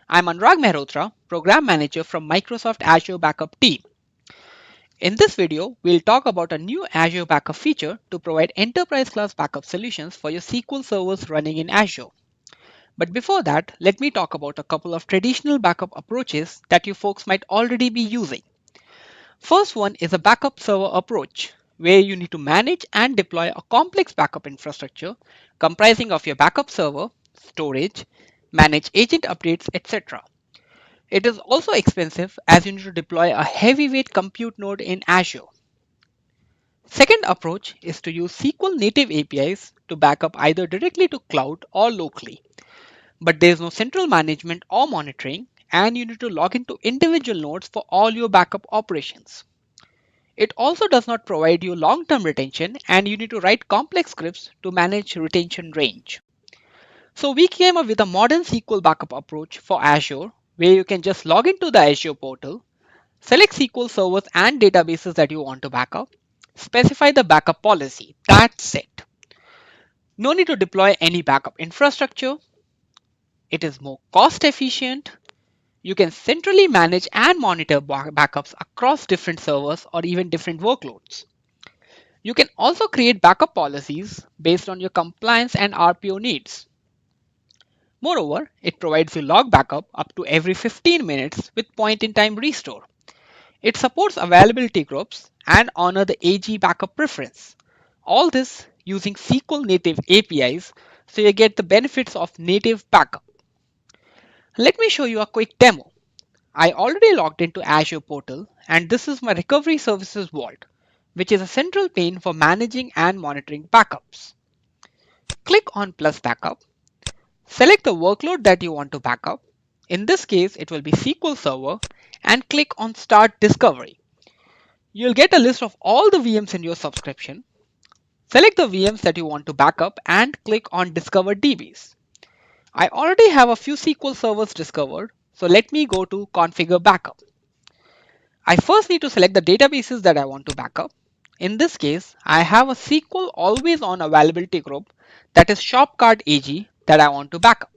I'm Anurag Mehrotra, Program Manager from Microsoft Azure Backup team. In this video, we'll talk about a new Azure Backup feature to provide enterprise-class backup solutions for your SQL servers running in Azure. But before that, let me talk about a couple of traditional backup approaches that you folks might already be using. First one is a backup server approach, where you need to manage and deploy a complex backup infrastructure comprising of your backup server, storage, manage agent updates, etc. It is also expensive as you need to deploy a heavyweight compute node in Azure. Second approach is to use SQL native APIs to back up either directly to cloud or locally. But there is no central management or monitoring, and you need to log into individual nodes for all your backup operations. It also does not provide you long-term retention, and you need to write complex scripts to manage retention range. So we came up with a modern SQL backup approach for Azure, where you can just log into the Azure portal, select SQL servers and databases that you want to backup, specify the backup policy. That's it. No need to deploy any backup infrastructure. It is more cost efficient. You can centrally manage and monitor backups across different servers or even different workloads. You can also create backup policies based on your compliance and RPO needs. Moreover, it provides you log backup up to every 15 minutes with point-in-time restore. It supports availability groups and honor the AG backup preference. All this using SQL native APIs so you get the benefits of native backup. Let me show you a quick demo. I already logged into Azure portal and this is my recovery services vault, which is a central pane for managing and monitoring backups. Click on plus backup. Select the workload that you want to backup. In this case, it will be SQL Server and click on Start Discovery. You'll get a list of all the VMs in your subscription. Select the VMs that you want to backup and click on Discover DBs. I already have a few SQL servers discovered, so let me go to Configure Backup. I first need to select the databases that I want to backup. In this case, I have a SQL Always On availability group that is Shopcart AG that I want to backup.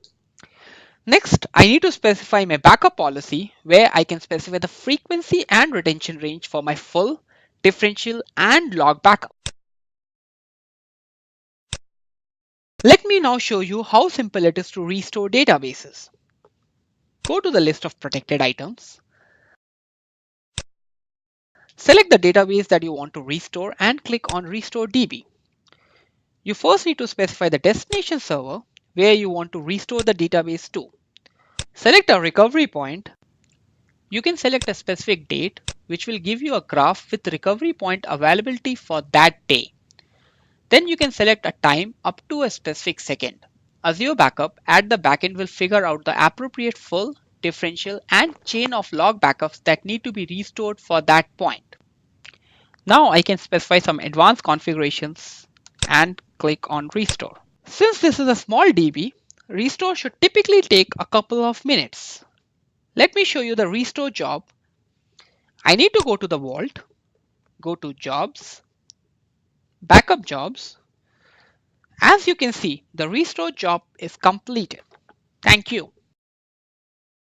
Next, I need to specify my backup policy where I can specify the frequency and retention range for my full, differential, and log backup. Let me now show you how simple it is to restore databases. Go to the list of protected items. Select the database that you want to restore and click on Restore DB. You first need to specify the destination server where you want to restore the database to. Select a recovery point. You can select a specific date, which will give you a graph with recovery point availability for that day. Then you can select a time up to a specific second. Azure Backup at the backend will figure out the appropriate full, differential, and chain of log backups that need to be restored for that point. Now I can specify some advanced configurations and click on Restore. Since this is a small DB, restore should typically take a couple of minutes. Let me show you the restore job. I need to go to the vault, go to Jobs, Backup Jobs. As you can see, the restore job is completed. Thank you.